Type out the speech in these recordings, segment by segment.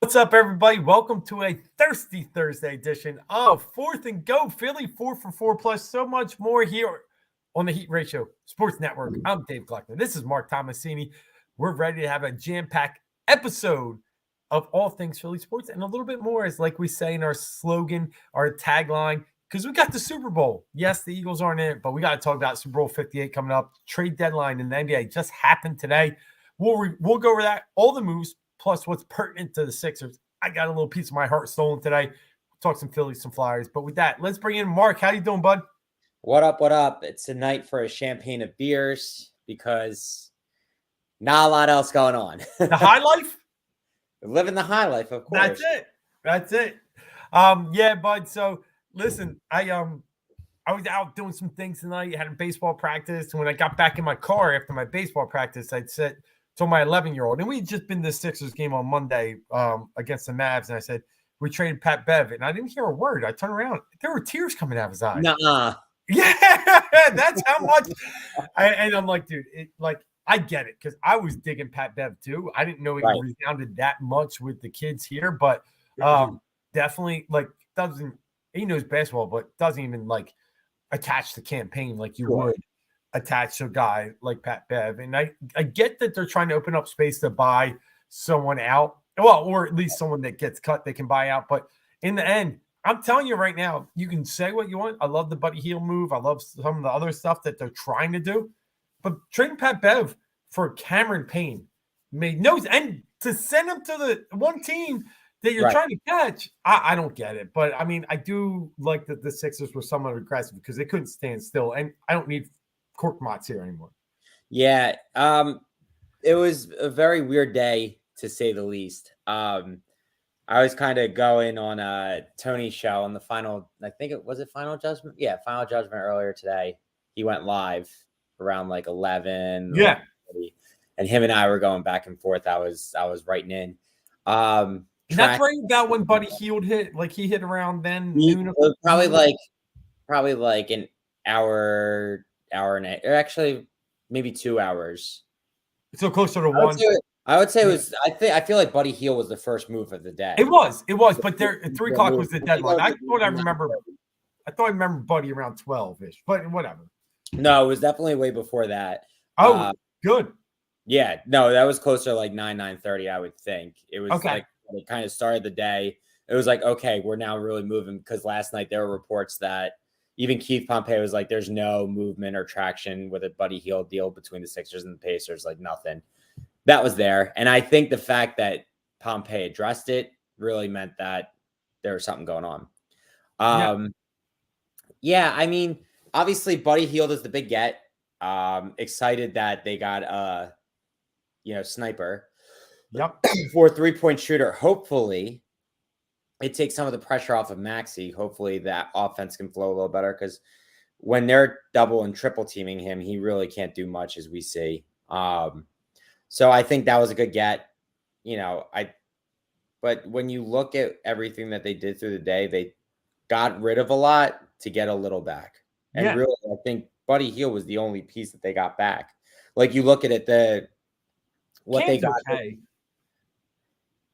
What's up, everybody? Welcome to a Thirsty Thursday edition of Fourth and Go Philly 4 for 4 plus so much more here on the Heat Ratio Sports Network. I'm Dave Gluckman. This is Marc Tomasini. We're ready to have a jam-packed episode of all things Philly sports and a little bit more, as like we say in our slogan, our tagline, because we got the Super Bowl. Yes, the Eagles aren't in it, but we got to talk about Super Bowl 58 coming up. Trade deadline in the NBA just happened today. We'll go over that, all the moves, plus what's pertinent to the Sixers. I got a little piece of my heart stolen today. Talk some Phillies, some Flyers. But with that, let's bring in Mark. How you doing, bud? What up, what up? It's a night for a champagne of beers because not a lot else going on. The high life? Living the high life, of course. That's it. Yeah, bud. So listen, I was out doing some things tonight, had a baseball practice. And when I got back in my car after my baseball practice, I'd told my 11-year-old, and we'd just been to the Sixers game on Monday against the Mavs, and I said, we traded Pat Bev, and I didn't hear a word. I turned around. There were tears coming out of his eyes. Nuh-uh. Yeah, that's how much. And I'm like, dude, I get it, because I was digging Pat Bev too. I didn't know it resounded that much with the kids here, but definitely, he knows basketball, but doesn't even, attach the campaign like you would attach to a guy like Pat Bev. And I get that they're trying to open up space to buy someone out. Well, or at least someone that gets cut they can buy out. But in the end, I'm telling you right now, you can say what you want. I love the Buddy Hield move. I love some of the other stuff that they're trying to do. But trading Pat Bev for Cameron Payne made no sense. And to send him to the one team that you're trying to catch, I don't get it. But, I mean, I do like that the Sixers were somewhat aggressive because they couldn't stand still. And I don't need Cork Mott's here anymore. Yeah, it was a very weird day, to say the least. I was kind of going on Tony's show on the final, I think it was Final Judgment? Yeah, Final Judgment earlier today. He went live around 11. Yeah. 11:30, and him and I were going back and forth. I was writing in. That's right about when Buddy Hield hit. He hit around then. Noon. Probably like an hour and actually maybe 2 hours. So closer to one. I would say it was. I feel like Buddy Hield was the first move of the day. It was, but there 3 o'clock was the deadline. I remember Buddy around 12-ish, but whatever. No, it was definitely way before that. Oh, good. Yeah, no, that was closer to 9:30. I would think it was it kind of started the day. It was okay, we're now really moving, because last night there were reports that even Keith Pompey was like, there's no movement or traction with a Buddy Hield deal between the Sixers and the Pacers, nothing. That was there. And I think the fact that Pompey addressed it really meant that there was something going on. Yeah, I mean, obviously Buddy Hield is the big get. Excited that they got sniper. Yep. For a 3-point shooter. Hopefully it takes some of the pressure off of Maxey. Hopefully that offense can flow a little better, because when they're double and triple teaming him, he really can't do much, as we see. So I think that was a good get. But when you look at everything that they did through the day, they got rid of a lot to get a little back. And really, I think Buddy Hield was the only piece that they got back. You look at it, they got. Okay.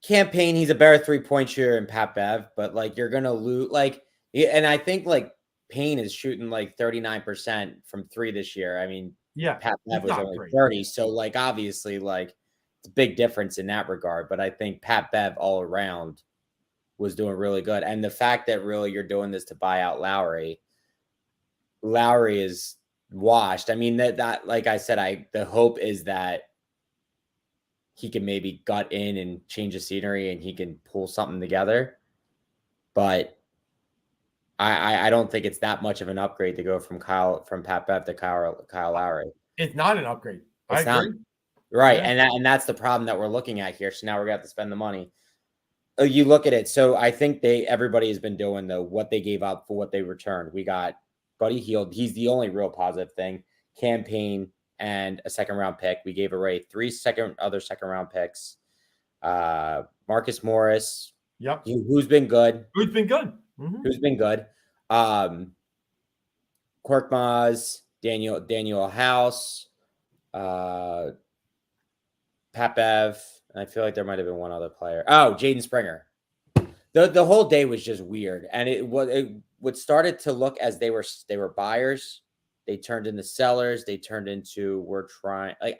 Campaign, he's a better 3-point shooter than Pat Bev, but you're gonna lose. And I think Payne is shooting 39% from 3 this year. I mean, Pat Bev was only 30, so obviously it's a big difference in that regard. But I think Pat Bev all around was doing really good, and the fact that really you're doing this to buy out Lowry is washed. I mean, that like I said, the hope is that he can maybe gut in and change the scenery and he can pull something together. But I don't think it's that much of an upgrade to go from Pat Bev to Kyle Lowry. It's not an upgrade. I agree. Right. Yeah. And that's the problem that we're looking at here. So now we're going to have to spend the money. You look at it. So I think everybody has been doing what they gave up for what they returned. We got Buddy Hield. He's the only real positive thing. Campaign and a 2nd-round pick. We gave away 3 other 2nd-round picks. Marcus Morris. Yep. Who's been good. Who's been good. Korkmaz, Daniel House, Pat Bev. I feel like there might have been one other player. Oh, Jaden Springer. The whole day was just weird, and it started to look as they were buyers. They turned into sellers. They turned into we're trying. Like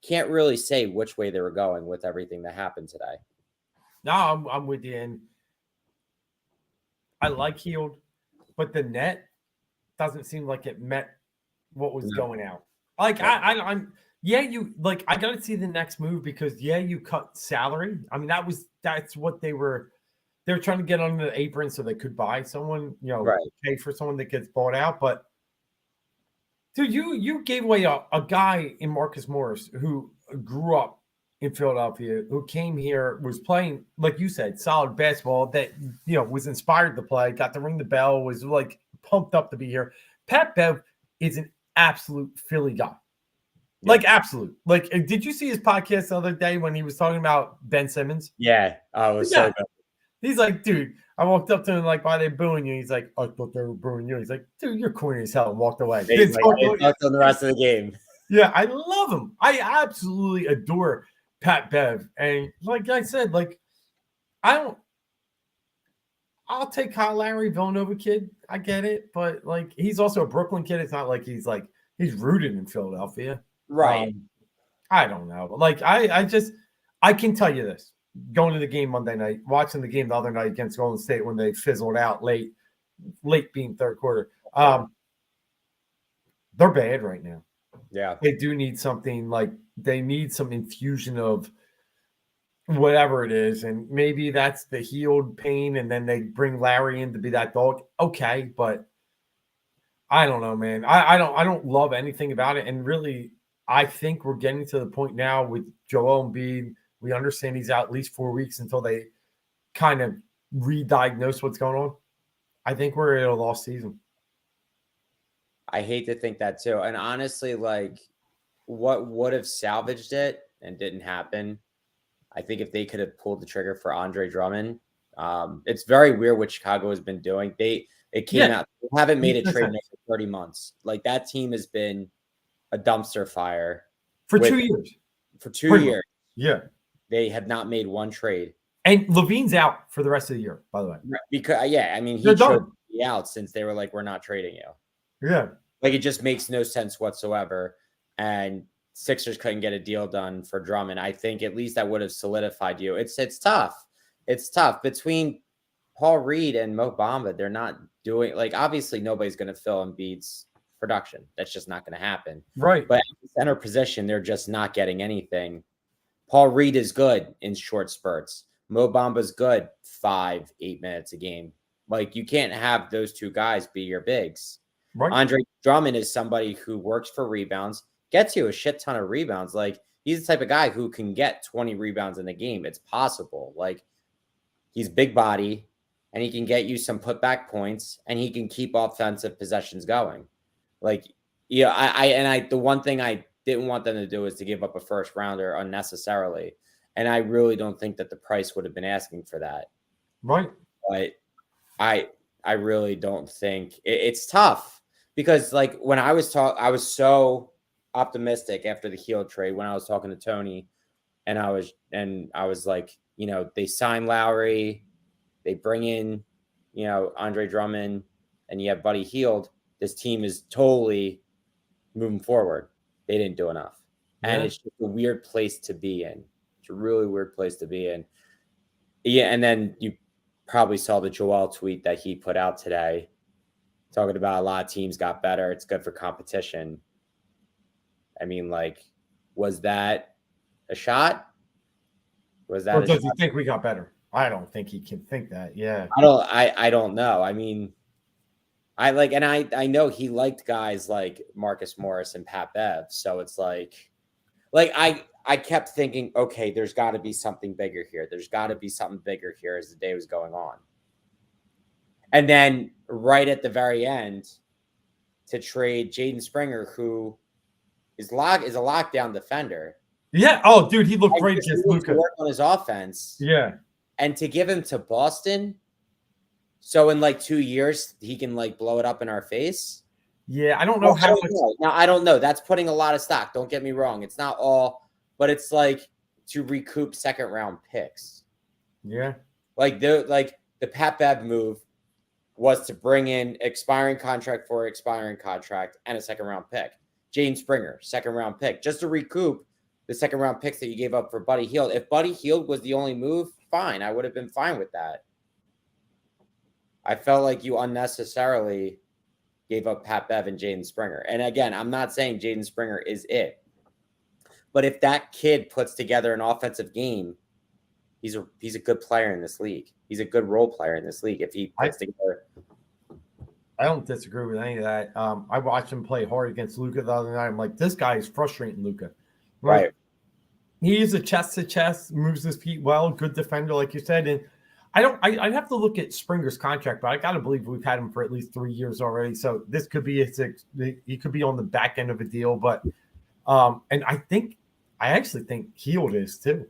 can't really say which way they were going with everything that happened today. No, I'm with you. And I like Heald, but the net doesn't seem like it met what was going out. Like I'm you like I gotta see the next move because you cut salary. I mean that's what they were trying to get under the apron so they could buy someone, pay for someone that gets bought out. But dude, you gave away a guy in Marcus Morris who grew up in Philadelphia, who came here, was playing, like you said, solid basketball that, was inspired to play, got to ring the bell, was like pumped up to be here. Pat Bev is an absolute Philly guy. Like, absolute. Like, did you see his podcast the other day when he was talking about Ben Simmons? Yeah. Oh, it was so good. He's like, dude, I walked up to him like, why are they booing you? He's like, I thought they were booing you. He's like, dude, you're corny as hell, and walked away. They talked on the rest of the game. Yeah, I love him. I absolutely adore Pat Bev. And like I said, like, I'll take Kyle Lowry, Villanova kid. I get it. But like, he's also a Brooklyn kid. It's not like he's rooted in Philadelphia. Right. I don't know. But like, I can tell you this. Going to the game Monday night, watching the game the other night against Golden State when they fizzled out late being third quarter. They're bad right now. Yeah. They do need something, like they need some infusion of whatever it is. And maybe that's the Heald pain. And then they bring Larry in to be that dog. Okay. But I don't know, man. I don't love anything about it. And really, I think we're getting to the point now with Joel Embiid. We understand he's out at least 4 weeks until they kind of re-diagnose what's going on. I think we're at a lost season. I hate to think that too. And honestly, like, what would have salvaged it and didn't happen? I think if they could have pulled the trigger for Andre Drummond, it's very weird what Chicago has been doing. It came out. They haven't made a trade in 30 months. Like, that team has been a dumpster fire for 2 years. For 2 years. Yeah. They have not made one trade. And Levine's out for the rest of the year, by the way. Because, I mean, he chose to be out since they were like, we're not trading you. Yeah. Like, it just makes no sense whatsoever. And Sixers couldn't get a deal done for Drummond. I think at least that would have solidified you. It's tough. It's tough. Between Paul Reed and Mo Bamba, they're not doing, like, obviously nobody's going to fill Embiid's production. That's just not going to happen. Right. But at the center position, they're just not getting anything. Paul Reed is good in short spurts. Mo Bamba's good 5-8 minutes a game. Like, you can't have those two guys be your bigs. Right. Andre Drummond is somebody who works for rebounds, gets you a shit ton of rebounds. Like, he's the type of guy who can get 20 rebounds in a game. It's possible. Like, he's big body, and he can get you some putback points, and he can keep offensive possessions going. Like, the one thing I didn't want them to do is to give up a first rounder unnecessarily. And I really don't think that the price would have been asking for that. Right. But I really don't think it's tough because, like, when I was I was so optimistic after the Heald trade when I was talking to Tony, and I was like, they sign Lowry, they bring in, Andre Drummond, and you have Buddy Hield. This team is totally moving forward. They didn't do enough. And it's just a weird place to be in. It's a really weird place to be in. Yeah, and then you probably saw the Joel tweet that he put out today talking about a lot of teams got better. It's good for competition. I mean, like, was that a shot? Was that? Or does he think we got better? I don't think he can think that. Yeah. I don't know. I mean, I know he liked guys like Marcus Morris and Pat Bev. So it's like I kept thinking, okay, there's got to be something bigger here. There's got to be something bigger here as the day was going on. And then right at the very end, to trade Jaden Springer, who is a lockdown defender. Yeah. Oh, dude, he looked great against Luka. Work on his offense. Yeah. And to give him to Boston, so in like 2 years he can like blow it up in our face. Yeah, I don't know how much. Now, I don't know. That's putting a lot of stock. Don't get me wrong. It's not all, but it's like to recoup second round picks. Yeah. Like the Pat Bev move was to bring in expiring contract for expiring contract and a second round pick. Jaden Springer, second round pick, just to recoup the second round picks that you gave up for Buddy Hield. If Buddy Hield was the only move, fine. I would have been fine with that. I felt like you unnecessarily gave up Pat Bev and Jaden Springer. And again, I'm not saying Jaden Springer is it. But if that kid puts together an offensive game, he's a good player in this league. He's a good role player in this league if he puts together. I don't disagree with any of that. I watched him play hard against Luka the other night. I'm like, this guy is frustrating Luka. Right. He is a chest to chest, moves his feet well, good defender, like you said. And I'd have to look at Springer's contract, but I got to believe we've had him for at least 3 years already. So this could be he could be on the back end of a deal. But, and I actually think Hield is too.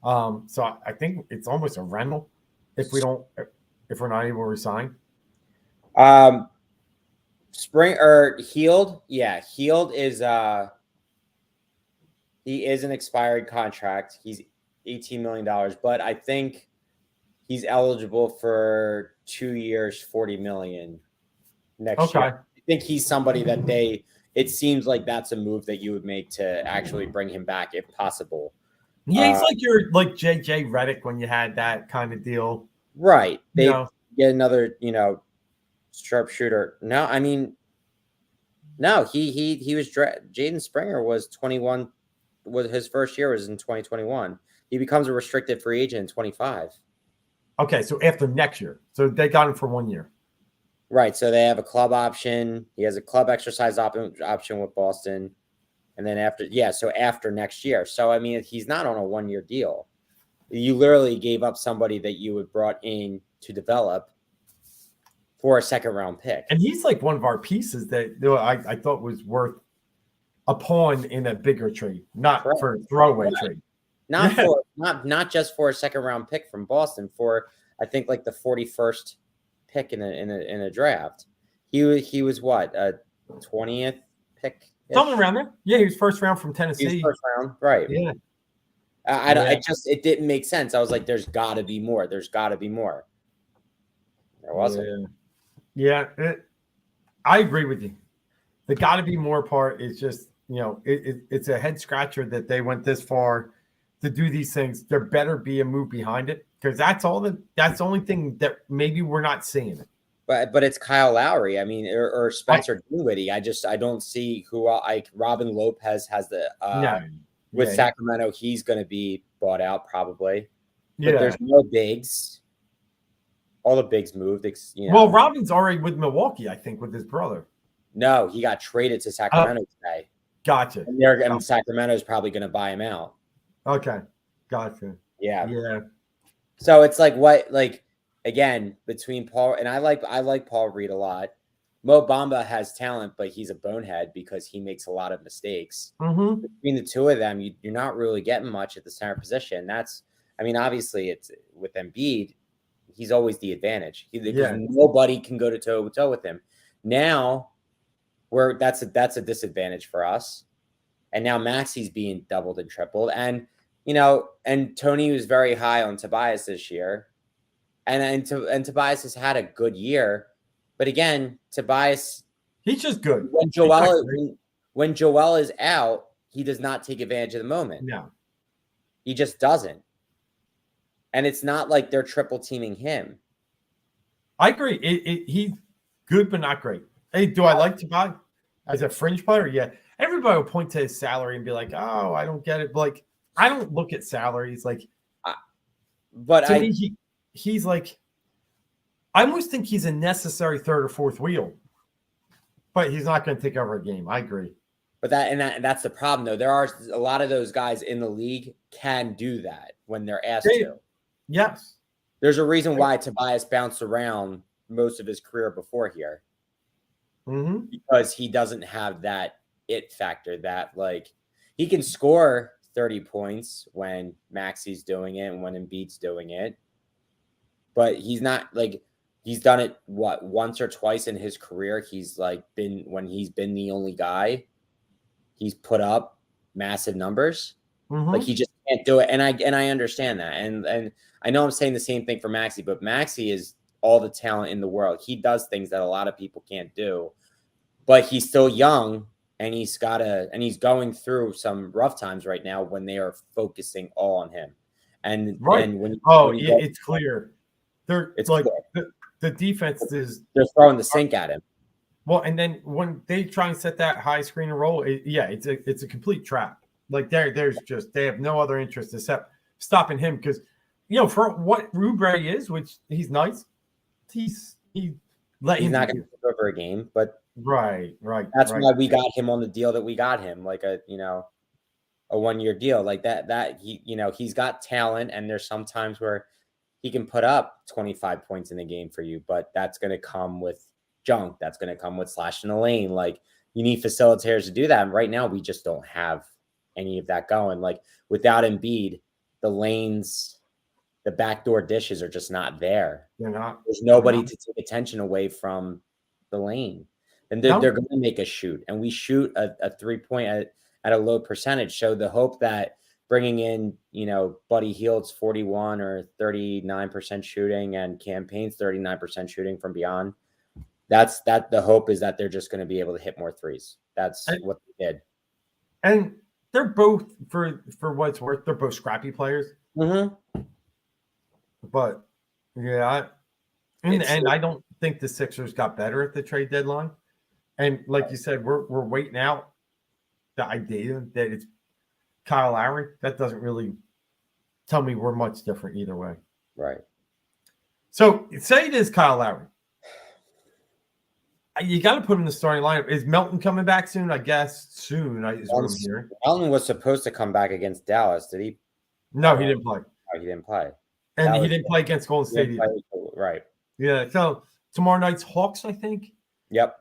So I think it's almost a rental if we're not able to resign. Spring or Hield, yeah, Hield is he is an expired contract. He's $18 million, but I think he's eligible for 2 years, $40 million next year. I think he's somebody that it seems like that's a move that you would make to actually bring him back if possible. Yeah, he's like your JJ Redick when you had that kind of deal. Right. They get another, sharpshooter. No, I mean, no, he was Jaden Springer was 21. Was his first year was in 2021. He becomes a restricted free agent in 25. Okay, so after next year. So they got him for 1 year. Right. So they have a club option. He has a club exercise option with Boston. And then after next year. So, I mean, he's not on a 1 year deal. You literally gave up somebody that you had brought in to develop for a second round pick. And he's like one of our pieces that I thought was worth a pawn in a bigger trade, not for a throwaway trade. Not just for a second round pick from Boston, for I think like the 41st pick in a draft. He was what, a 20th pick? Something around there. Yeah, he was first round from Tennessee. He was first round, right? Yeah. It didn't make sense. I was like, there's got to be more. There's got to be more. There wasn't. Yeah. I agree with you. The got to be more part is just, it's a head scratcher that they went this far to do these things. There better be a move behind it because that's the only thing that maybe we're not seeing it. But it's Kyle Lowry. I mean, or Spencer Dinwiddie. I don't see who like Robin Lopez has with Sacramento. He's going to be bought out probably. But there's no bigs. All the bigs moved. Well, Robin's already with Milwaukee, I think, with his brother. No, he got traded to Sacramento today. Gotcha. And Sacramento's probably going to buy him out. Okay. Gotcha. Yeah. Yeah. So it's like again, between Paul and I like Paul Reed a lot. Mo Bamba has talent, but he's a bonehead because he makes a lot of mistakes. Mm-hmm. Between the two of them, you're not really getting much at the center position. Obviously it's with Embiid, he's always the advantage. Nobody can go toe to toe with him. Now, that's a disadvantage for us. And now Maxi's being doubled and tripled. And and Tony was very high on Tobias this year. And Tobias has had a good year. But again, Tobias, he's just good. When Joel is out, he does not take advantage of the moment. No. He just doesn't. And it's not like they're triple teaming him. I agree. He's good, but not great. Hey, do I like Tobias as a fringe player? Yeah. Everybody will point to his salary and be like, oh, I don't get it. But like, I don't look at salaries. Like, he's like, I almost think he's a necessary third or fourth wheel, but he's not going to take over a game. I agree. But that's the problem, though. There are a lot of those guys in the league can do that when they're asked to. Yes. There's a reason why Tobias bounced around most of his career before here. Mm-hmm. Because he doesn't have that it factor that, like, he can score 30 points when Maxi's doing it and when Embiid's doing it. But he's not, like, he's done it, once or twice in his career. He's, like, when he's been the only guy, he's put up massive numbers. Mm-hmm. Like, he just can't do it, and I understand that, and I know I'm saying the same thing for Maxey, but Maxey is all the talent in the world. He does things that a lot of people can't do, but he's still young, and he's going through some rough times right now when they are focusing all on him, and when it's clear they're like the defense is they're throwing the sink at him. Well, and then when they try and set that high screen and roll, it's a complete trap. Like there's just they have no other interest except stopping him because for what Oubre is, which he's nice, he's not going to take over a game, but right. That's why we got him on the deal that we got him, like a 1-year deal like that. He's got talent, and there's some times where he can put up 25 points in the game for you, but that's going to come with junk. That's going to come with slashing the lane. Like, you need facilitators to do that. And right now we just don't have any of that going. Like, without Embiid, the lanes, the backdoor dishes are just not there. They're not. There's nobody to take attention away from the lane. And they're going to make us shoot. And we shoot a 3-point at a low percentage. So the hope that bringing in, Buddy Hield's 41 or 39% shooting and Campaign's 39% shooting from beyond, the hope is that they're just going to be able to hit more threes. That's what they did. And they're both, for what it's worth, they're both scrappy players. Mm-hmm. But yeah, in the end, I don't think the Sixers got better at the trade deadline. And like you said, we're waiting out the idea that it's Kyle Lowry. That doesn't really tell me we're much different either way. Right. So say it is Kyle Lowry. You got to put him in the starting lineup. Is Melton coming back soon? I guess soon is what I'm hearing. Melton was supposed to come back against Dallas. Did he? No, he didn't play. No, he didn't play. And he didn't play against Golden State either. Right. Yeah. So tomorrow night's Hawks, I think. Yep.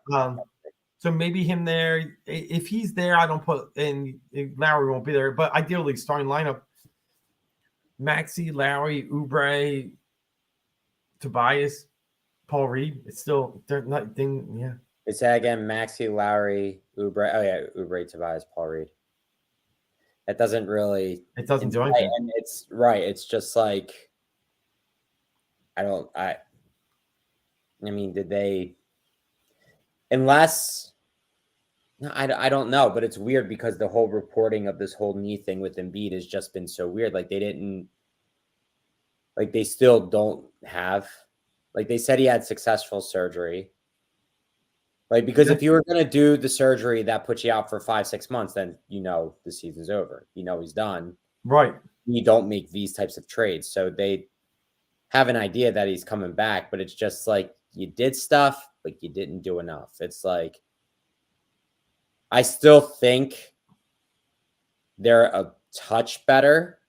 So maybe him there. If he's there, I don't put in. Lowry won't be there. But ideally, starting lineup: Maxey, Lowry, Oubre, Tobias, Paul Reed. It's still they're not. Yeah. It's again Maxey, Lowry, Oubre. Oh yeah, Oubre, Tobias, Paul Reed. That doesn't really. It doesn't do anything. And it's right. It's just like I mean, did they? Unless I don't know, but it's weird because the whole reporting of this whole knee thing with Embiid has just been so weird. Like they still don't have. Like, they said he had successful surgery. Like, because if you were going to do the surgery that puts you out for 5-6 months, then the season's over. He's done. Right. You don't make these types of trades. So they have an idea that he's coming back, but it's just like you did stuff, but you didn't do enough. It's like I still think they're a touch better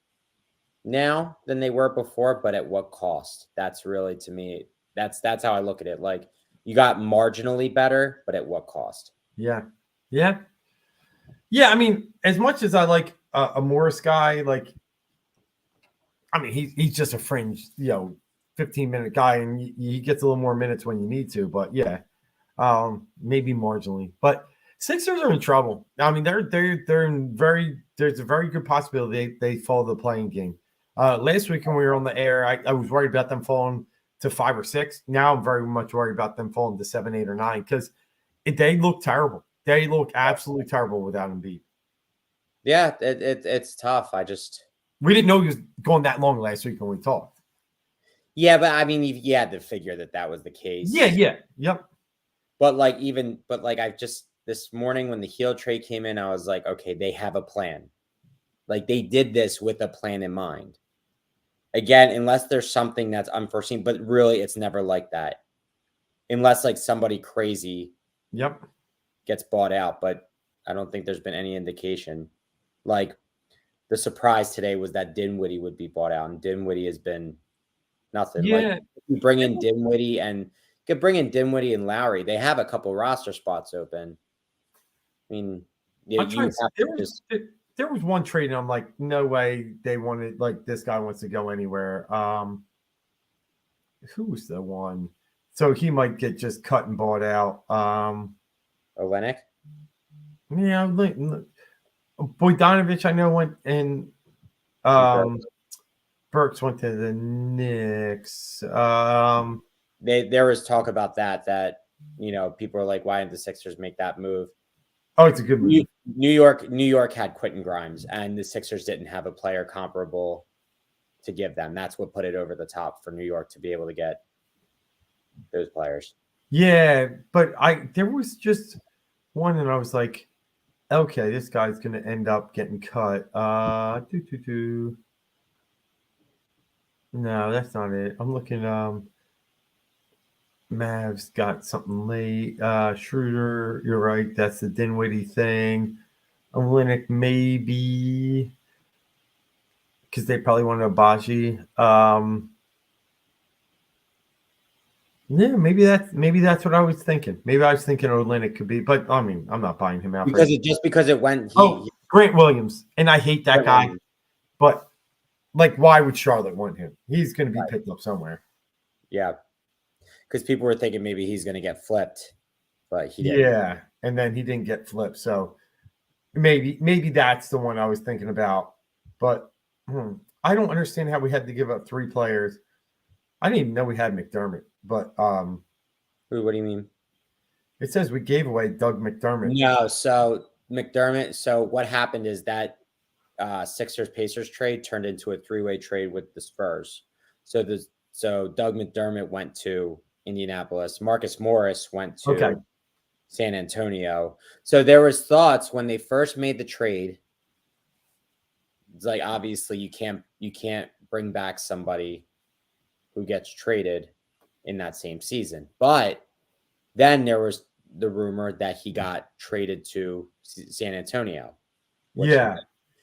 now than they were before, but at what cost? That's really, to me, that's how I look at it. Like, you got marginally better, but at what cost? Yeah. I mean, as much as I like a Morris guy, like, I mean, he's just a fringe, 15-minute guy, and he gets a little more minutes when you need to. But yeah, maybe marginally. But Sixers are in trouble. I mean, they're in there's a very good possibility they fall the playing game. Last week when we were on the air, I was worried about them falling to 5 or 6. Now I'm very much worried about them falling to 7, 8, or 9 because they look terrible. They look absolutely terrible without Embiid. Yeah, it's tough. We didn't know he was going that long last week when we talked. Yeah, but I mean, you had to figure that was the case. Yeah, yep. But I just this morning when the Hield trade came in, I was like, okay, they have a plan. Like, they did this with a plan in mind. Again, unless there's something that's unforeseen, but really it's never like that. Unless like somebody crazy gets bought out, but I don't think there's been any indication. Like, the surprise today was that Dinwiddie would be bought out, and Dinwiddie has been nothing. Yeah. Like, you bring in Dinwiddie and could bring in Dinwiddie and Lowry. They have a couple roster spots open. I mean, there was one trade, and I'm like, no way they wanted, like, this guy wants to go anywhere. Who was the one? So he might get just cut and bought out. Olenek? Yeah, Bogdanovich, I know, went, and Burks went to the Knicks. There was talk about that people are like, why didn't the Sixers make that move? Oh, it's a good move. New York had Quentin Grimes, and the Sixers didn't have a player comparable to give them. That's what put it over the top for New York to be able to get those players. Yeah, but there was just one, and I was like, okay, this guy's going to end up getting cut. No, that's not it. I'm looking. Mavs got something late. Schroeder, you're right. That's the Dinwiddie thing. Olynyk maybe because they probably wanted Abaji. Yeah, maybe that's what I was thinking. Maybe I was thinking Olynyk could be, but I mean, I'm not buying him out because it went. Grant Williams, and I hate that guy, but like, why would Charlotte want him? He's going to be picked up somewhere. Yeah, because people were thinking maybe he's going to get flipped, but he didn't. Yeah, and then he didn't get flipped, so maybe that's the one I was thinking about. But I don't understand how we had to give up 3 players. I didn't even know we had McDermott, but what do you mean? It says we gave away Doug McDermott. No, so McDermott. So what happened is that Sixers Pacers trade turned into a 3-way trade with the Spurs. So Doug McDermott went to Indianapolis. Marcus Morris went to San Antonio. So there was thoughts when they first made the trade. It's like, obviously you can't bring back somebody who gets traded in that same season. But then there was the rumor that he got traded to San Antonio.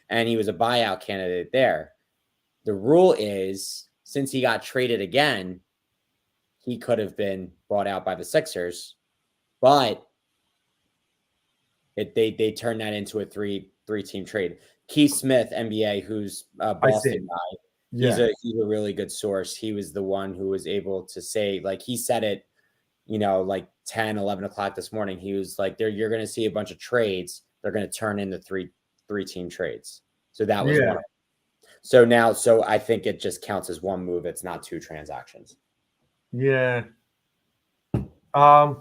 And he was a buyout candidate there. The rule is, since he got traded again, he could have been bought out by the Sixers, but they turned that into a three-team trade. Keith Smith, NBA, who's a Boston guy, he's a really good source. He was the one who was able to say, like, he said it, like 10, 11 o'clock this morning. He was like, you're going to see a bunch of trades. They're going to turn into three-team trades. So that was one. So I think it just counts as one move. It's not 2 transactions. Yeah. Yeah,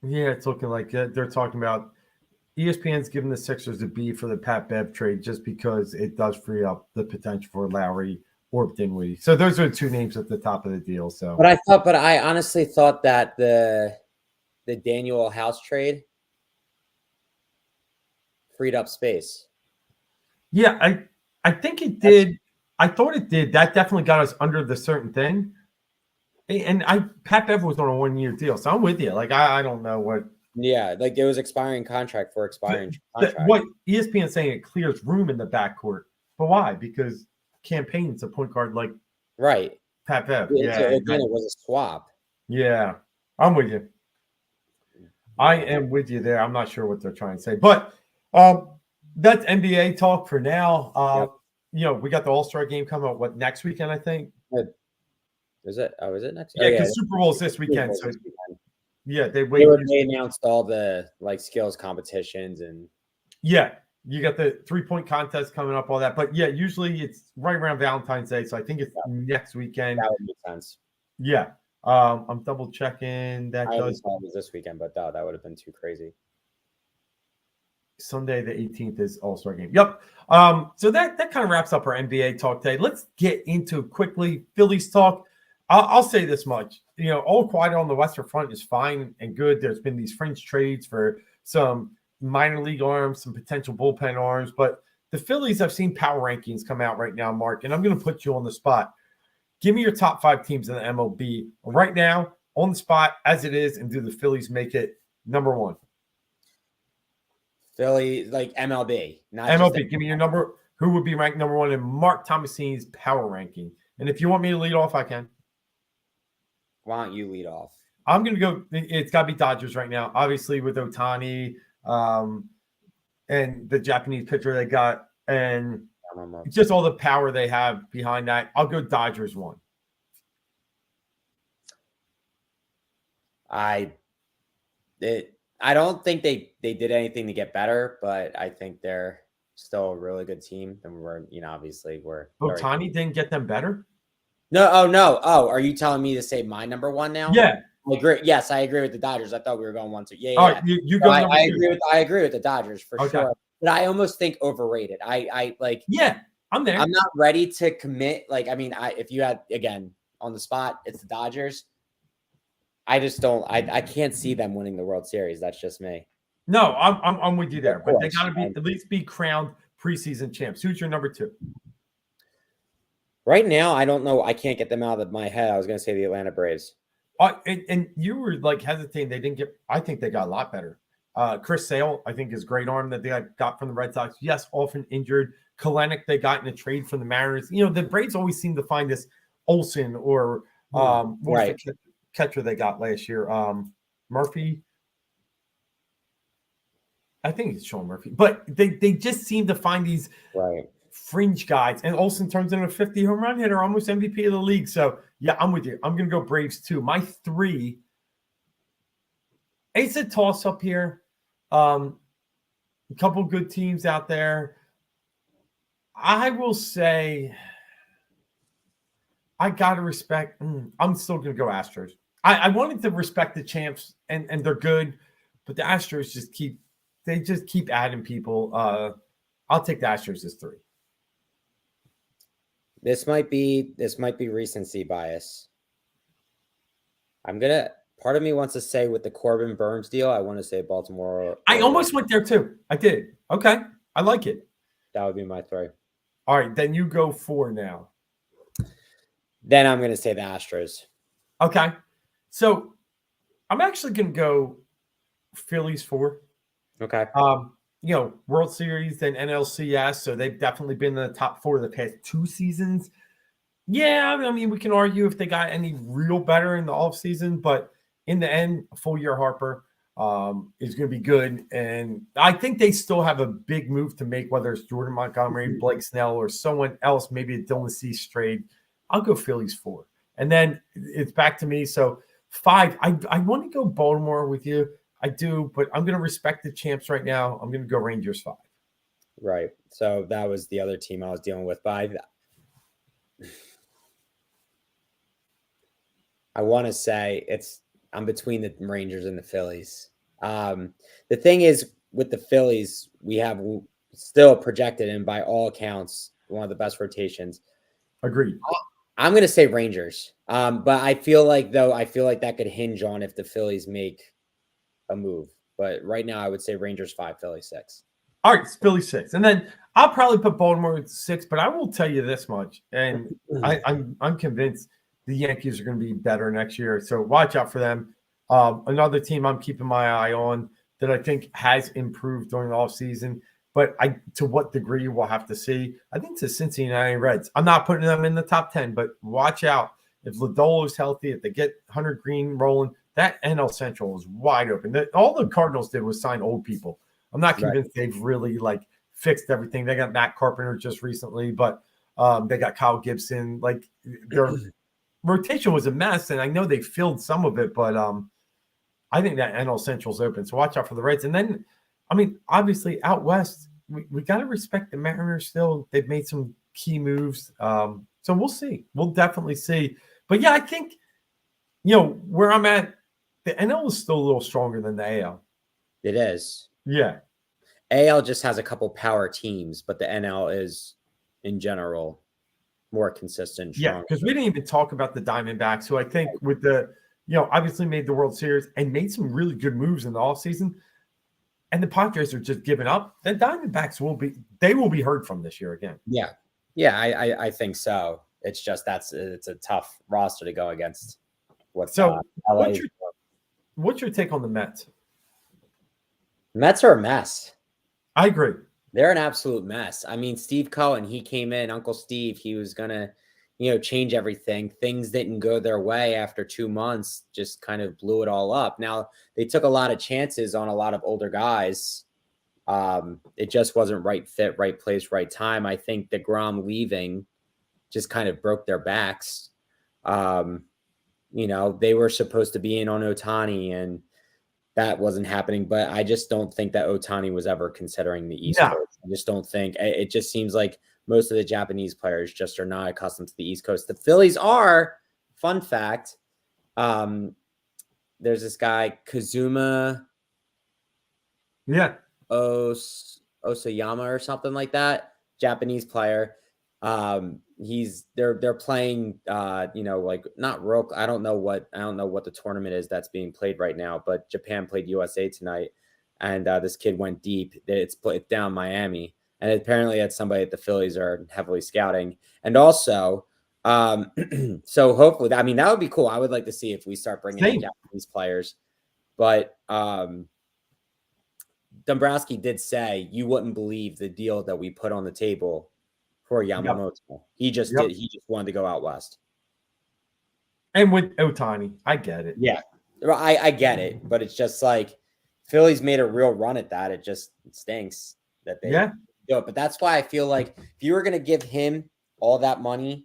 it's looking like they're talking about ESPN's giving the Sixers a B for the Pat Bev trade just because it does free up the potential for Lowry or Dinwiddie. So those are the 2 names at the top of the deal. So, but I honestly thought that the Daniel House trade freed up space. Yeah, I think it did. I thought it did. That definitely got us under the certain thing. And Pat Bev was on a 1-year deal, so I'm with you. Like, I don't know what. Yeah, like there was expiring contract for expiring contract. What ESPN saying it clears room in the backcourt, but why? Because Campaign's a point guard like Pat Bev. Again, it was a swap. Yeah, I'm with you. I am with you there. I'm not sure what they're trying to say, but that's NBA talk for now. We got the All-Star game coming up next weekend, I think. Is it? Oh, is it next? Yeah, because Super Bowl is this weekend. So yeah, they announced all the skills competitions and you got the 3-point contest coming up, all that. But yeah, usually it's right around Valentine's Day, so I think it's next weekend. That would make sense. Yeah, I'm double checking that. I thought it was this weekend, but that would have been too crazy. Sunday the 18th is All-Star game. Yep. So that kind of wraps up our NBA talk today. Let's get into quickly Phillies talk. I'll say this much. All quiet on the Western Front is fine and good. There's been these fringe trades for some minor league arms, some potential bullpen arms, but the Phillies, I've seen power rankings come out right now, Mark, and I'm going to put you on the spot. Give me your top 5 teams in the MLB right now on the spot as it is, and do the Phillies make it number 1? Philly, like MLB, not MLB. Give me your number. Who would be ranked number 1 in Mark Thomasini's power ranking? And if you want me to lead off, I can. Why don't you lead off? I'm going to go. It's got to be Dodgers right now, obviously, with Ohtani and the Japanese pitcher they got, and just all the power they have behind that. I'll go Dodgers 1. I don't think they did anything to get better, but I think they're still a really good team. And we're, obviously we're. Ohtani didn't get them better? No. Oh, no. Oh, are you telling me to say my number one now? Yeah. I agree. Yes, I agree with the Dodgers. I thought we were going 1-2. Yeah. All right, you go number two. I agree with the Dodgers for sure. But I almost think overrated. I like. Yeah, I'm there. I'm not ready to commit. Like, I mean, if you had, again, on the spot, it's the Dodgers. I just don't. I can't see them winning the World Series. That's just me. No, I'm with you there, but they got to at least be crowned preseason champs. Who's your number two? Right now, I don't know. I can't get them out of my head. I was going to say the Atlanta Braves. And you were like hesitating. They didn't get. I think they got a lot better. Chris Sale, I think, is great arm that they got from the Red Sox. Yes, often injured. Kalenic, they got in a trade from the Mariners. The Braves always seem to find this Olsen or what was the catcher they got last year? Murphy. I think it's Sean Murphy, but they just seem to find these fringe guys. And Olsen turns into a 50 home run hitter, almost MVP of the league. So yeah, I'm with you. I'm gonna go Braves too. My three. It's a toss up here. A couple good teams out there. I will say I gotta respect. I'm still gonna go Astros. I wanted to respect the champs, and they're good, but the Astros just keep adding people. I'll take the Astros as three. This might be recency bias. Part of me wants to say with the Corbin Burns deal, I want to say Baltimore. I almost went there too. I did. Okay. I like it. That would be my three. All right. Then you go 4 now. Then I'm going to say the Astros. Okay. So I'm actually going to go Phillies 4. Okay. World Series and NLCS. So they've definitely been in the top 4 of the past 2 seasons. Yeah. I mean, we can argue if they got any real better in the offseason, but in the end, a full year Harper is going to be good. And I think they still have a big move to make, whether it's Jordan Montgomery, Blake Snell, or someone else, maybe a Dylan Cease trade. I'll go Phillies 4. And then it's back to me. So 5, I want to go Baltimore with you. I do, but I'm going to respect the champs right now. I'm going to go Rangers 5. Right. So that was the other team I was dealing with. But I want to say I'm between the Rangers and the Phillies. The thing is, with the Phillies, we have still projected, and by all accounts, one of the best rotations. Agreed. I'm going to say Rangers. But I feel like that could hinge on if the Phillies make a move. But right now, I would say Rangers 5, Phillies 6. All right, it's Phillies 6. And then I'll probably put Baltimore at 6, but I will tell you this much, and I'm convinced the Yankees are going to be better next year. So watch out for them. Another team I'm keeping my eye on that I think has improved during the offseason, but to what degree we'll have to see. I think it's the Cincinnati Reds. I'm not putting them in the top 10, but watch out. If Lodolo's healthy, if they get Hunter Green rolling, that NL Central is wide open. All the Cardinals did was sign old people. I'm not convinced they've really fixed everything. They got Matt Carpenter just recently, but they got Kyle Gibson. Their rotation was a mess, and I know they filled some of it, but I think that NL Central's open. So watch out for the Reds. And then, I mean, obviously out west, we got to respect the Mariners still. They've made some key moves. So we'll see. We'll definitely see. But yeah, I think, where I'm at, the NL is still a little stronger than the AL. It is. Yeah. AL just has a couple power teams, but the NL is, in general, more consistent. Yeah, because we didn't even talk about the Diamondbacks, who I think with the, obviously made the World Series and made some really good moves in the offseason. And the Padres are just giving up. The Diamondbacks will be heard from this year again. Yeah. Yeah, I think so. It's just it's a tough roster to go against. What's your take on the Mets? Mets are a mess. I agree. They're an absolute mess. I mean, Steve Cohen, he came in, Uncle Steve, he was going to, change everything. Things didn't go their way after 2 months, just kind of blew it all up. Now, they took a lot of chances on a lot of older guys. It just wasn't right fit, right place, right time. I think DeGrom leaving just kind of broke their backs. They were supposed to be in on Ohtani, and that wasn't happening. But I just don't think that Ohtani was ever considering the East No. Coast. I just don't think it just seems like most of the Japanese players just are not accustomed to the East Coast. The Phillies are. Fun fact. There's this guy, Kazuma Osayama or something like that, Japanese player. They're playing like not real. I don't know what the tournament is that's being played right now, but Japan played USA tonight, and this kid went deep. It's down Miami, and apparently it's somebody that the Phillies are heavily scouting. And also so hopefully, I mean, that would be cool. I would like to see if we start bringing in Japanese players, but Dombrowski did say you wouldn't believe the deal that we put on the table for Yamamoto. Yep. He just wanted to go out west. And with Ohtani, I get it. Yeah, I get it, but it's just like Phillies made a real run at that. It stinks that they do it. But that's why I feel like if you were going to give him all that money,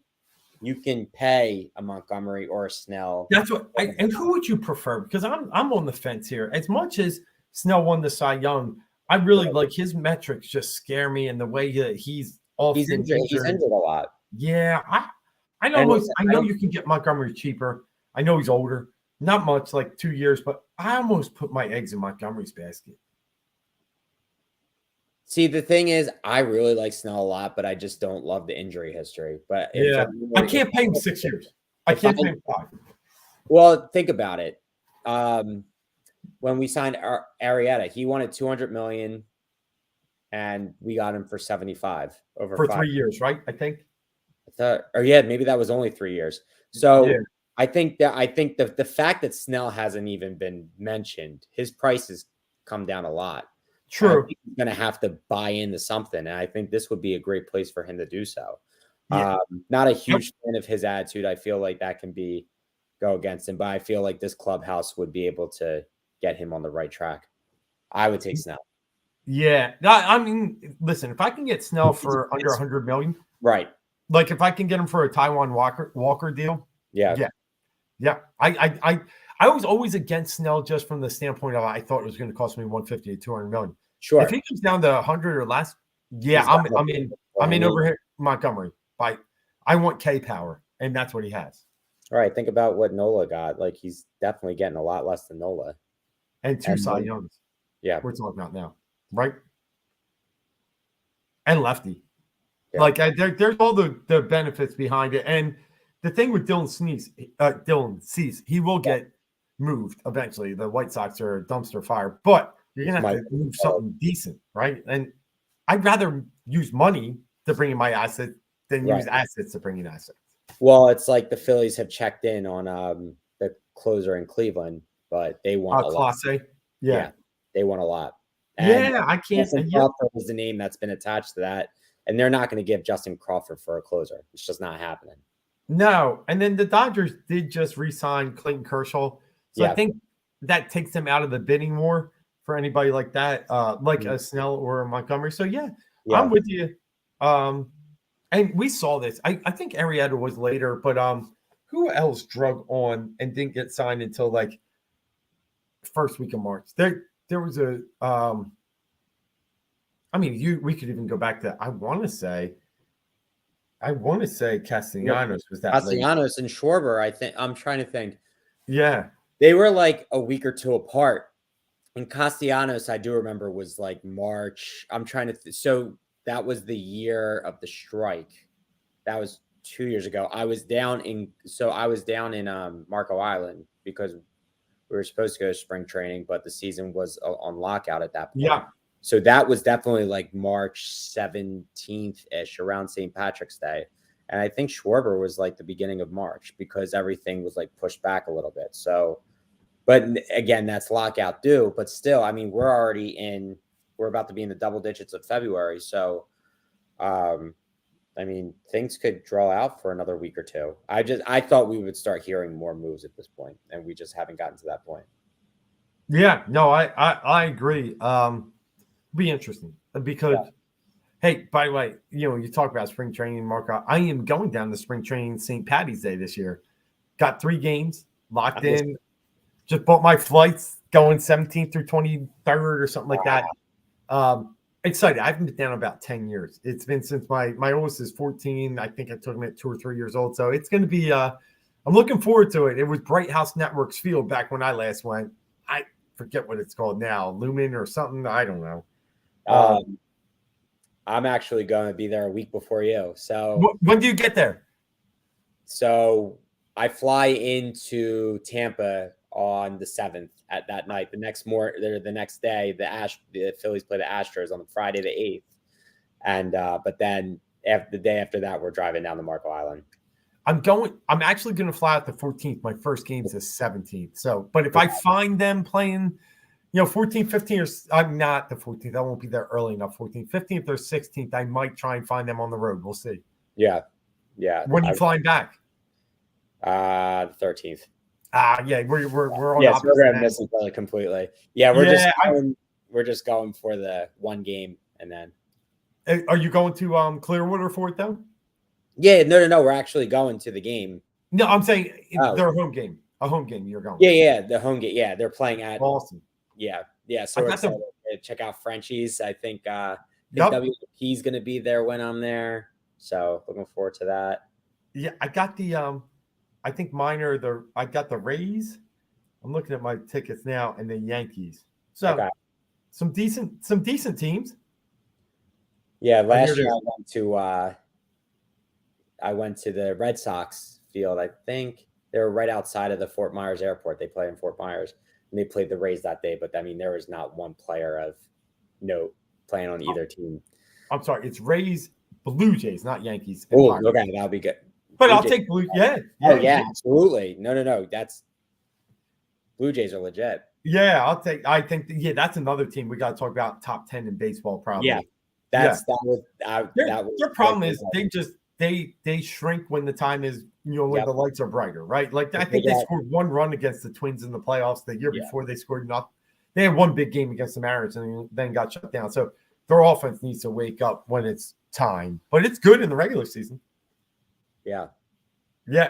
you can pay a Montgomery or a Snell. That's what. And who would you prefer? Because I'm on the fence here. As much as Snell won the Cy Young, I really like his metrics. Just scare me, and the way that he's injured. He's injured a lot. Yeah, I know you can get Montgomery cheaper. I know he's older, not much, like 2 years, but I almost put my eggs in Montgomery's basket. See, the thing is, I really like Snell a lot, but I just don't love the injury history. But I can't pay him 6 years. I can't pay him 5. Well, think about it. When we signed Arrieta, he wanted $200 million, and we got him for 75 over for 3 years, right? I think. Maybe that was only 3 years. So I think the fact that Snell hasn't even been mentioned, his price has come down a lot. True. He's going to have to buy into something, and I think this would be a great place for him to do so. Not a huge fan of his attitude. I feel like that can go against him, but I feel like this clubhouse would be able to get him on the right track. I would take Snell. Yeah. I mean, listen, if I can get Snell for under $100 million, right? Like if I can get him for a Taiwan Walker deal, yeah. I was always against Snell just from the standpoint of I thought it was going to cost me $150 to $200 million. Sure. If he comes down to 100 or less, I'm in over here Montgomery. I want K power, and that's what he has. All right. Think about what Nola got. Like he's definitely getting a lot less than Nola. And 2 Cy Youngs. Yeah. We're talking about now, right? And lefty. Yeah. Like there's all the benefits behind it. And the thing with Dylan Cease, he will get moved eventually. The White Sox are a dumpster fire, but you're going to have to move something decent, right? And I'd rather use money to bring in my asset than use assets to bring in assets. Well, it's like the Phillies have checked in on the closer in Cleveland, but they want a lot. Clase? Yeah, they want a lot. And I can't. Justin Crawford is the name that's been attached to that, and they're not going to give Justin Crawford for a closer. It's just not happening. No, and then the Dodgers did just re-sign Clayton Kershaw, so I think that takes them out of the bidding war for anybody like that, like a Snell or a Montgomery. So I'm with you. And we saw this. I think Arrieta was later, but who else drug on and didn't get signed until like first week of March? There was a we could even go back to I want to say Castellanos was that Castellanos and Schwarber, I think. I'm trying to think. Yeah. They were like a week or two apart. And Castellanos, I do remember, was like March. I'm trying to so that was the year of the strike. That was 2 years ago. I was down in Marco Island because we were supposed to go to spring training, but the season was on lockout at that point. Yeah. So that was definitely like March 17th-ish, around St. Patrick's Day. And I think Schwarber was like the beginning of March because everything was like pushed back a little bit. So, but again, that's lockout due. But still, I mean, we're about to be in the double digits of February. So, I mean, things could draw out for another week or two. I thought we would start hearing more moves at this point, and we just haven't gotten to that point. Yeah, no, I agree. Be interesting because, hey, by the way, you talk about spring training, Mark. I am going down to spring training St. Patty's Day this year. Got 3 games locked in. Just bought my flights. going 17th through 23rd or something like that. Excited. I haven't been down about 10 years. It's been since my oldest is 14. I think I took him at 2 or 3 years old. So it's going to be, I'm looking forward to it. It was Bright House Networks Field back when I last went. I forget what it's called now, Lumen or something. I don't know. I'm actually going to be there a week before you. So when do you get there? So I fly into Tampa on the 7th at that night. The next day, the Phillies play the Astros on Friday the 8th. And but then the day after that, we're driving down to Marco Island. I'm actually going to fly out the 14th. My first game's the 17th. So, but if I find them playing, 14th, 15th, or I'm not the 14th. I won't be there early enough. 14th, 15th, or 16th, I might try and find them on the road. We'll see. Yeah. When are you flying back? The 13th. Yeah, we're on. Yeah, so we're gonna miss each other completely. Yeah, we're just going for the one game, and then. Are you going to Clearwater for it though? Yeah, no. We're actually going to the game. No, I'm saying they're a home game. A home game. You're going. Yeah, the home game. Yeah, they're playing at Boston. Yeah. So we're excited to check out Frenchie's. I think WP's going to be there when I'm there. So looking forward to that. Yeah, I got the I think mine are I got the Rays. I'm looking at my tickets now, and the Yankees. So some decent teams. Yeah, last year I went to the Red Sox field. I think they were right outside of the Fort Myers airport. They play in Fort Myers, and they played the Rays that day. But I mean, there was not one player of note playing on either team. I'm sorry, it's Rays, Blue Jays, not Yankees. Oh, okay, that'll be good. But I'll take Blue. Yeah. Yeah, absolutely. No. That's Blue Jays are legit. Yeah, I think that's another team we got to talk about. Top 10 in baseball, probably. Yeah, their problem is they shrink when the time is when the lights are brighter, right? Like I think they scored one run against the Twins in the playoffs the year before. They scored nothing. They had one big game against the Mariners and then got shut down. So their offense needs to wake up when it's time, but it's good in the regular season. Yeah.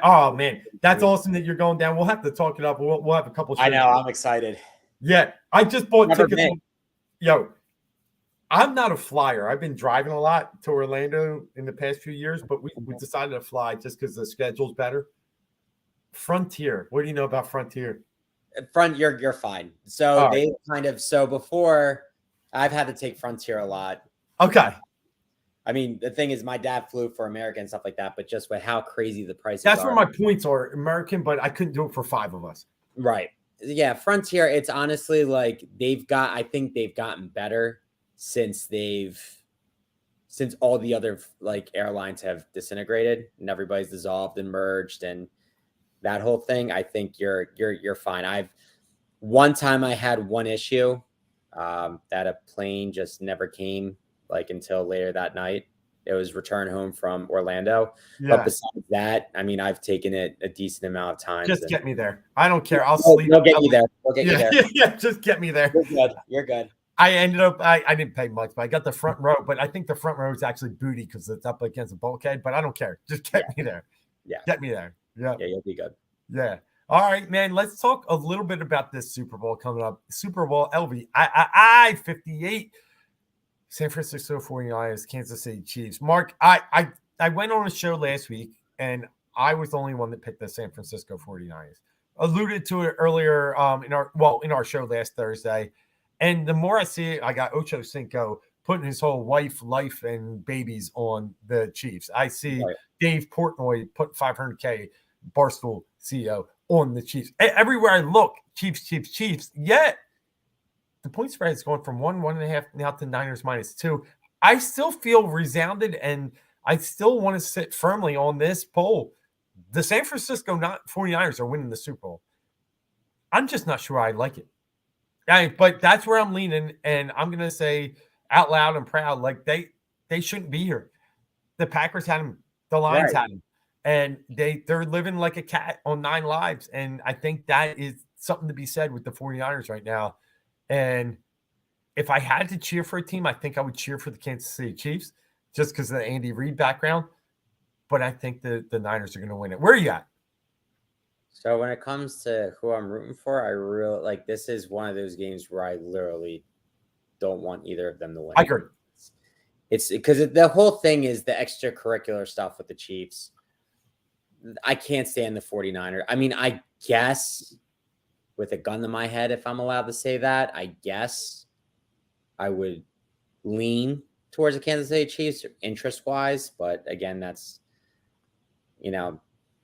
Oh man, that's awesome that you're going down. We'll have to talk it up. We'll have a couple. I know. I'm excited. Yeah, I just bought tickets. I'm not a flyer. I've been driving a lot to Orlando in the past few years, but we decided to fly just because the schedule's better. Frontier. What do you know about Frontier? You're fine. So before I've had to take Frontier a lot. Okay. I mean, the thing is, my dad flew for American and stuff like that, but just with how crazy the prices are. That's where my points are, American, but I couldn't do it for 5 of us. Right. Yeah, Frontier, it's honestly like I think they've gotten better since all the other like airlines have disintegrated and everybody's dissolved and merged and that whole thing. I think you're fine. One time I had one issue that a plane just never came like until later that night. It was return home from Orlando. Yeah. But besides that, I mean, I've taken it a decent amount of times. Just get me there. I don't care. I'll sleep. We'll get you there. We'll get you there. Yeah, just get me there. You're good. I ended up, I didn't pay much, but I got the front row. But I think the front row is actually booty because it's up against a bulkhead. But I don't care. Just get me there. Yeah. Get me there. Yeah. Yeah, you'll be good. Yeah. All right, man. Let's talk a little bit about this Super Bowl coming up. Super Bowl LVIII 58. San Francisco 49ers, Kansas City Chiefs. Mark, I went on a show last week, and I was the only one that picked the San Francisco 49ers. Alluded to it earlier in our show last Thursday. And the more I see it, I got Ocho Cinco putting his whole life, and babies on the Chiefs. I see Dave Portnoy put $500K, Barstool CEO, on the Chiefs. Everywhere I look, Chiefs. Yet the point spread is going from 1.5 now to Niners -2. I still feel resounded, and I still want to sit firmly on this poll. The San Francisco 49ers are winning the Super Bowl. I'm just not sure I like it. But that's where I'm leaning, and I'm going to say out loud and proud, like they shouldn't be here. The Packers had them. The Lions had them. And they're living like a cat on 9 lives. And I think that is something to be said with the 49ers right now. And if I had to cheer for a team, I think I would cheer for the Kansas City Chiefs just because of the Andy Reid background. But I think the Niners are going to win it. Where are you at? So when it comes to who I'm rooting for, I really like this is one of those games where I literally don't want either of them to win. I agree. It's because the whole thing is the extracurricular stuff with the Chiefs. I can't stand the 49ers. I mean, I guess with a gun to my head, if I'm allowed to say that, I guess I would lean towards the Kansas City Chiefs interest wise. But again, that's,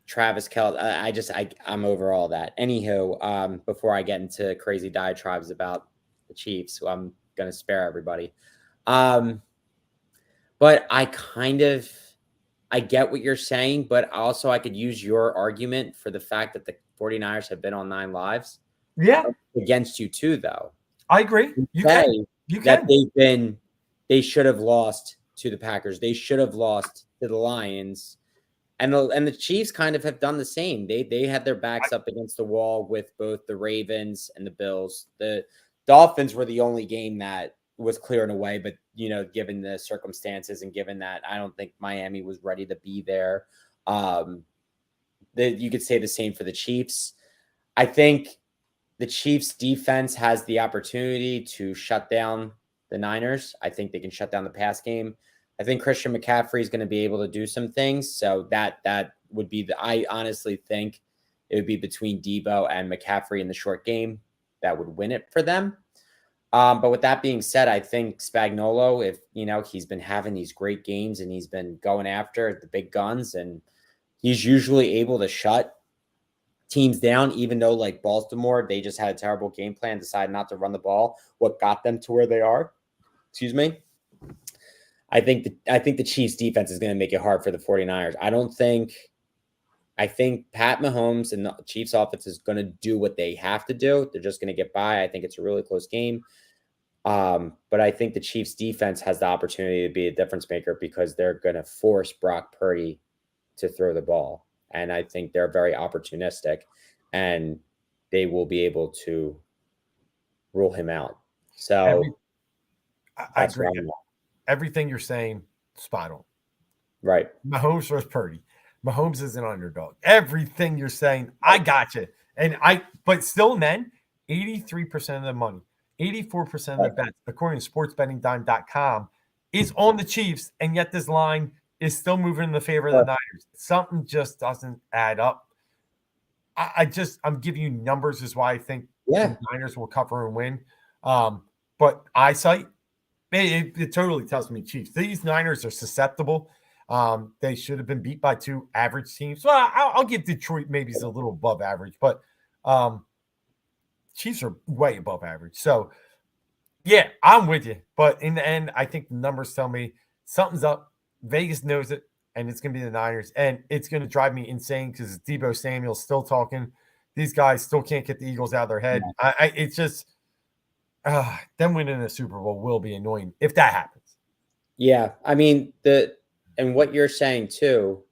Travis Kelce. I'm over all that. Anywho, before I get into crazy diatribes about the Chiefs, who I'm going to spare everybody. But I get what you're saying, but also I could use your argument for the fact that the 49ers have been on 9 lives. Yeah. Against you too, though. I agree. You can. They should have lost to the Packers. They should have lost to the Lions. And the Chiefs kind of have done the same. They had their backs up against the wall with both the Ravens and the Bills. The Dolphins were the only game that was clear and away, but given the circumstances and given that I don't think Miami was ready to be there, you could say the same for the Chiefs. I think the Chiefs defense has the opportunity to shut down the Niners. I think they can shut down the pass game. I think Christian McCaffrey is going to be able to do some things. So that would be I honestly think it would be between Debo and McCaffrey in the short game that would win it for them. But with that being said, I think Spagnuolo, if he's been having these great games and he's been going after the big guns, and he's usually able to shut teams down, even though like Baltimore, they just had a terrible game plan, decided not to run the ball. What got them to where they are? Excuse me. I think the Chiefs defense is going to make it hard for the 49ers. I think Pat Mahomes and the Chiefs offense is going to do what they have to do. They're just going to get by. I think it's a really close game. But I think the Chiefs defense has the opportunity to be a difference maker because they're going to force Brock Purdy to throw the ball. And I think they're very opportunistic and they will be able to rule him out. So I agree. Everything you're saying, spot on. Right. Mahomes versus Purdy. Mahomes is an underdog. Everything you're saying, I got you. But still, men, 83% of the money, 84% of the bets, according to sportsbettingdime.com, is on the Chiefs, and yet this line is still moving in the favor of the Niners. Something just doesn't add up. I'm giving you numbers is why I think the Niners will cover and win. But eyesight, it totally tells me Chiefs. These Niners are susceptible. They should have been beat by 2 average teams. Well, I'll give Detroit maybe is a little above average, but Chiefs are way above average. So, yeah, I'm with you. But in the end, I think the numbers tell me something's up. Vegas knows it, and it's going to be the Niners. And it's going to drive me insane because Debo Samuel's still talking. These guys still can't get the Eagles out of their head. It's just them winning a Super Bowl will be annoying if that happens. Yeah, I mean, and what you're saying too,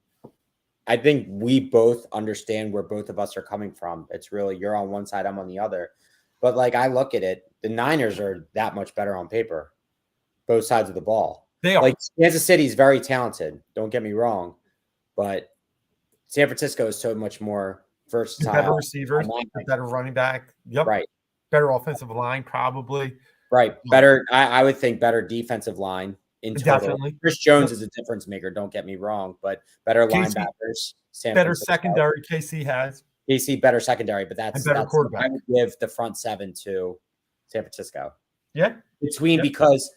I think we both understand where both of us are coming from. It's really you're on one side, I'm on the other. But like I look at it, the Niners are that much better on paper, both sides of the ball. They are. Like Kansas City is very talented. Don't get me wrong, but San Francisco is so much more versatile. Better receivers, better running back. Yep. Right. Better offensive line, probably. Right. Better. I would think better defensive line. In total. Definitely. Chris Jones is a difference maker, don't get me wrong, but better linebackers. Better secondary KC has. KC better secondary, but that's better quarterback. I would give the front 7 to San Francisco. Yeah. Because,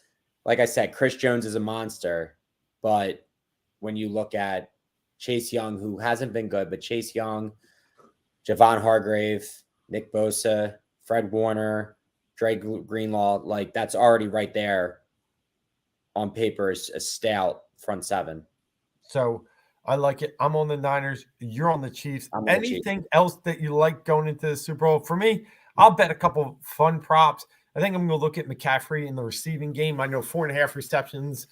like I said, Chris Jones is a monster, but when you look at Chase Young, who hasn't been good, but Chase Young, Javon Hargrave, Nick Bosa, Fred Warner, Dre Greenlaw, like that's already right there. On paper is a stout front 7. So I like it. I'm on the Niners. You're on the Chiefs. Anything else that you like going into the Super Bowl? For me, I'll bet a couple fun props. I think I'm going to look at McCaffrey in the receiving game. I know 4.5 receptions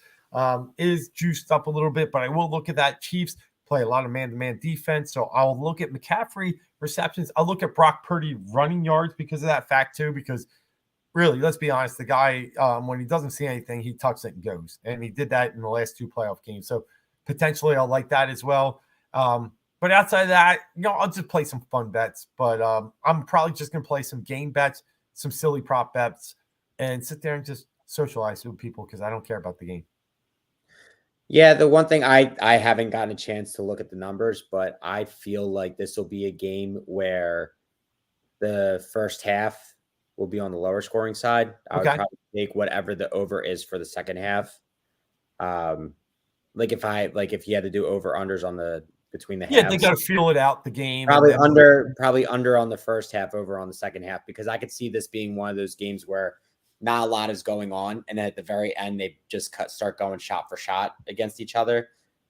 is juiced up a little bit, but I will look at that. Chiefs play a lot of man-to-man defense, so I'll look at McCaffrey receptions. I'll look at Brock Purdy running yards because of that fact too, because really, let's be honest, the guy, when he doesn't see anything, he tucks it and goes. And he did that in the last 2 playoff games. So potentially I'll like that as well. But outside of that, I'll just play some fun bets. But I'm probably just gonna play some game bets, some silly prop bets, and sit there and just socialize with people because I don't care about the game. Yeah, the one thing I haven't gotten a chance to look at the numbers, but I feel like this will be a game where the first half will be on the lower scoring side. I would probably take whatever the over is for the second half. Like if you had to do over unders on the between the halves. They got to feel it out the game. Probably under on the first half, over on the second half, because I could see this being one of those games where not a lot is going on, and at the very end they just start going shot for shot against each other.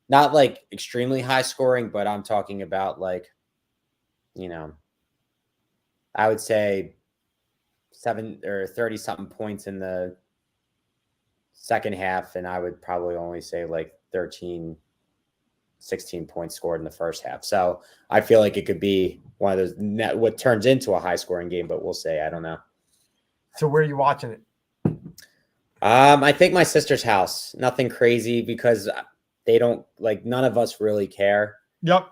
Not like extremely high scoring, but I'm talking about like, I would say 7 or 30 something points in the second half, and I would probably only say like 13, 16 points scored in the first half. So I feel like it could be one of those what turns into a high scoring game, but we'll say, I don't know. So where are you watching it? I think my sister's house. Nothing crazy because they don't like, none of us really care. Yep.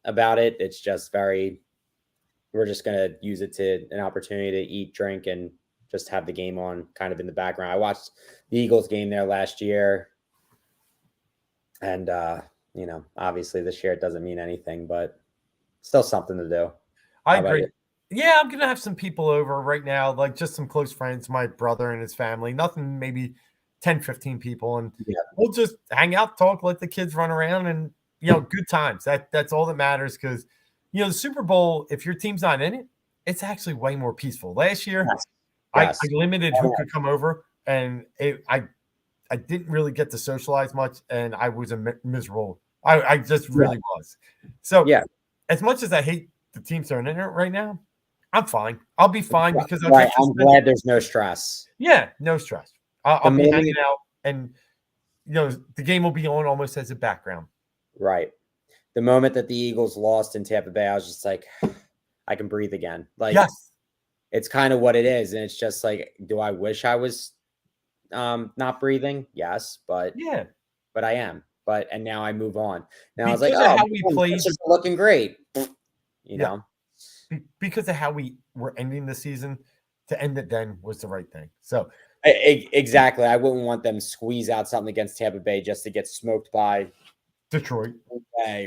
About it. It's just we're just going to use it to an opportunity to eat, drink, and just have the game on kind of in the background. I watched the Eagles game there last year. And, obviously this year it doesn't mean anything, but still something to do. I agree. Yeah, I'm going to have some people over right now, like just some close friends, my brother and his family, nothing, maybe 10, 15 people. And we'll just hang out, talk, let the kids run around and, good times. That's all that matters because, the Super Bowl, if your team's not in it, it's actually way more peaceful. Last year, I limited who could come over, and I didn't really get to socialize much, and I was miserable. I just really was. So, as much as I hate the teams that are in it right now, I'm fine. I'll be fine because I'm glad there's no stress. Yeah, no stress. I'll be hanging out, and the game will be on almost as a background. Right. The moment that the Eagles lost in Tampa Bay, I was just like, I can breathe again. Like, it's kind of what it is, and it's just like, do I wish I was not breathing? Yes, but I am. And now I move on. Now I was like, how we played, looking great. You know, because of how we were ending the season, to end it then was the right thing. So exactly, I wouldn't want them to squeeze out something against Tampa Bay just to get smoked by Detroit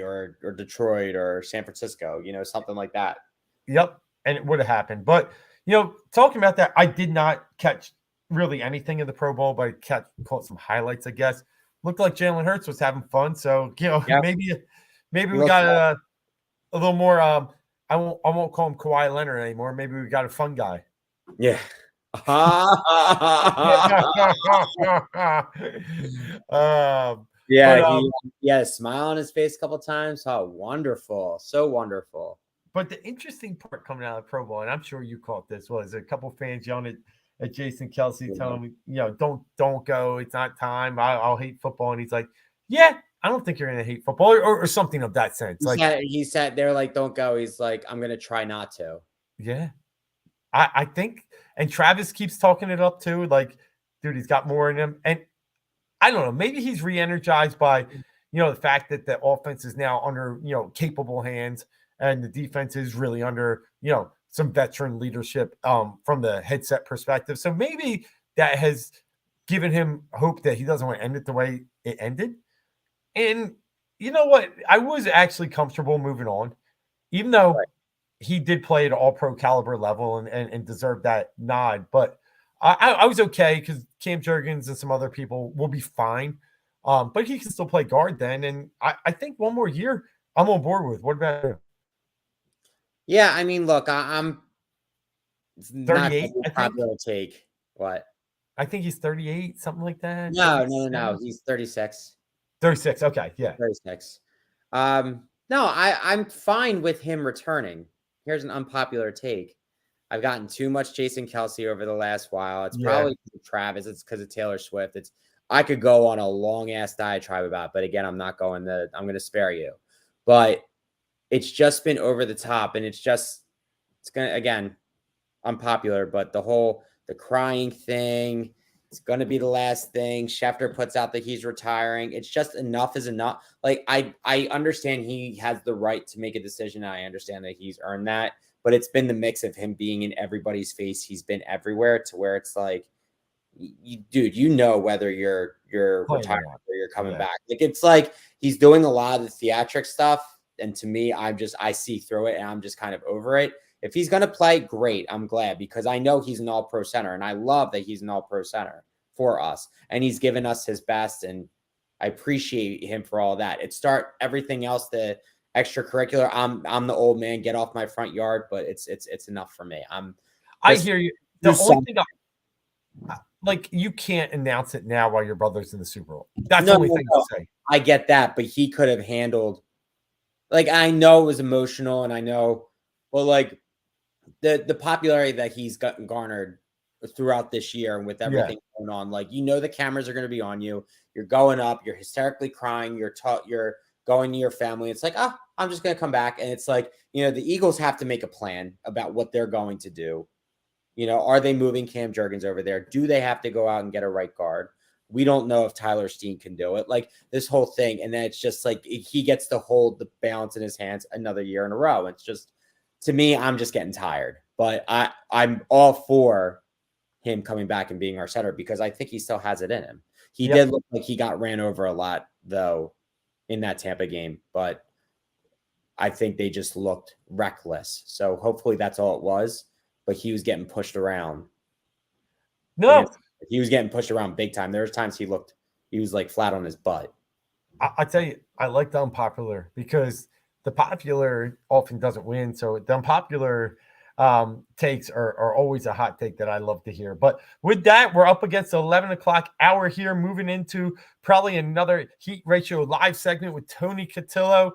or Detroit or San Francisco. Something like that. Yep, and it would have happened. But talking about that, I did not catch really anything in the Pro Bowl, but I caught some highlights, I guess. Looked like Jalen Hurts was having fun. So, maybe we got a little more. I won't call him Kawhi Leonard anymore. Maybe we got a fun guy. Yeah. He had a smile on his face a couple of times. Oh, wonderful. So wonderful. But the interesting part coming out of the Pro Bowl, and I'm sure you caught this, was a couple of fans yelling at Jason Kelce, telling him, don't go. It's not time. I'll hate football. And he's like, yeah, I don't think you're going to hate football or something of that sense. He said, they're like, don't go. He's like, I'm going to try not to. Yeah. I think, and Travis keeps talking it up too. Like, dude, he's got more in him. And I don't know, maybe he's re-energized by, the fact that the offense is now under, capable hands and the defense is really under, some veteran leadership from the headset perspective. So maybe that has given him hope that he doesn't want to end it the way it ended. And you know what? I was actually comfortable moving on, even though he did play at an all-pro caliber level and deserved that nod. But I was okay because Cam Jurgens and some other people will be fine. But he can still play guard then. And I think one more year I'm on board with. What about you? Yeah, I mean, look, I'm 38. I think. Take what? I think he's 38, something like that. No. He's 36. 36. Okay, yeah. 36. No, I'm fine with him returning. Here's an unpopular take. I've gotten too much Jason Kelce over the last while. It's probably Travis. It's because of Taylor Swift. I could go on a long ass diatribe about, but again, I'm going to spare you. But it's just been over the top, and it's going to, again, unpopular, but the crying thing, It's going to be the last thing. Schefter puts out that he's retiring. It's just enough is enough. Like, I understand he has the right to make a decision. I understand that he's earned that, but it's been the mix of him being in everybody's face. He's been everywhere to where it's like, dude, you know whether you're retiring or you're coming back. Like, it's like he's doing a lot of the theatric stuff, and to me, I see through it, and I'm just kind of over it. If he's going to play, great. I'm glad because I know he's an all-pro center, and I love that he's an all-pro center for us, and he's given us his best, and I appreciate him for all that. It start everything else, the extracurricular. I'm the old man, get off my front yard, but it's enough for me. I hear you. The only thing like, you can't announce it now while your brother's in the Super Bowl. That's the only thing to say. I get that, but he could have handled. Like, I know it was emotional, and I know, well, like the popularity that he's gotten garnered throughout this year, and with everything going on, like, the cameras are going to be on you. You're going up. You're hysterically crying. You're going to your family. It's like, I'm just going to come back, and it's like, the Eagles have to make a plan about what they're going to do. Are they moving Cam Jurgens over there? Do they have to go out and get a right guard? We don't know if Tyler Steen can do it. Like, this whole thing. And then it's just like he gets to hold the balance in his hands another year in a row. It's just, to me, I'm just getting tired. But I'm all for him coming back and being our center because I think he still has it in him. He did look like he got ran over a lot, though, in that Tampa game. But I think they just looked reckless. So hopefully that's all it was. But he was getting pushed around. No. He was getting pushed around big time. There was times he was like flat on his butt. I tell you, I like the unpopular because the popular often doesn't win. So the unpopular takes are always a hot take that I love to hear. But with that, we're up against the 11 o'clock hour here, moving into probably another Heat Ratio live segment with Tony Cotillo,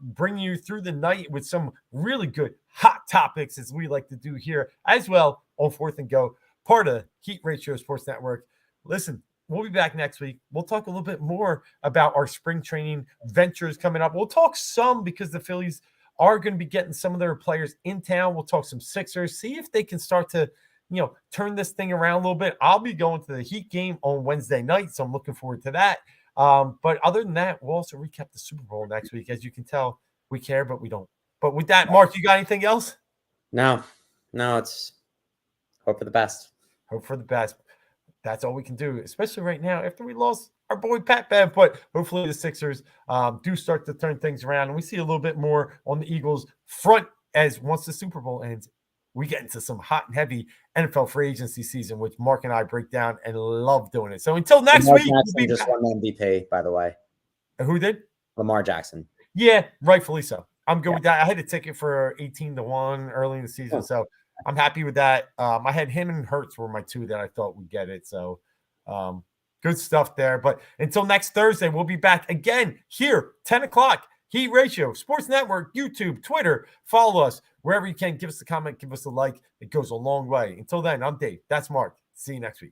bringing you through the night with some really good hot topics, as we like to do here as well on Fourth and Go, part of Heat Ratio Sports Network. Listen, we'll be back next week. We'll talk a little bit more about our spring training ventures coming up. We'll talk some because the Phillies are going to be getting some of their players in town. We'll talk some Sixers, see if they can start to, turn this thing around a little bit. I'll be going to the Heat game on Wednesday night, so I'm looking forward to that. But other than that, we'll also recap the Super Bowl next week. As you can tell, we care, but we don't. But with that, Mark, you got anything else? No, it's hope for the best. Hope for the best. That's all we can do, especially right now after we lost our boy Pat Bev. But hopefully the Sixers do start to turn things around, and we see a little bit more on the Eagles front as once the Super Bowl ends, we get into some hot and heavy NFL free agency season, which Mark and I break down and love doing it. So until next week, Jackson just won MVP, by the way. Who did? Lamar Jackson. Yeah, rightfully so. I'm good with that. I had a ticket for 18-1 early in the season, so I'm happy with that. I had him and Hurts were my two that I thought would get it. So good stuff there. But until next Thursday, we'll be back again here, 10 o'clock, Heat Ratio, Sports Network, YouTube, Twitter. Follow us wherever you can. Give us a comment, give us a like. It goes a long way. Until then, I'm Dave. That's Mark. See you next week.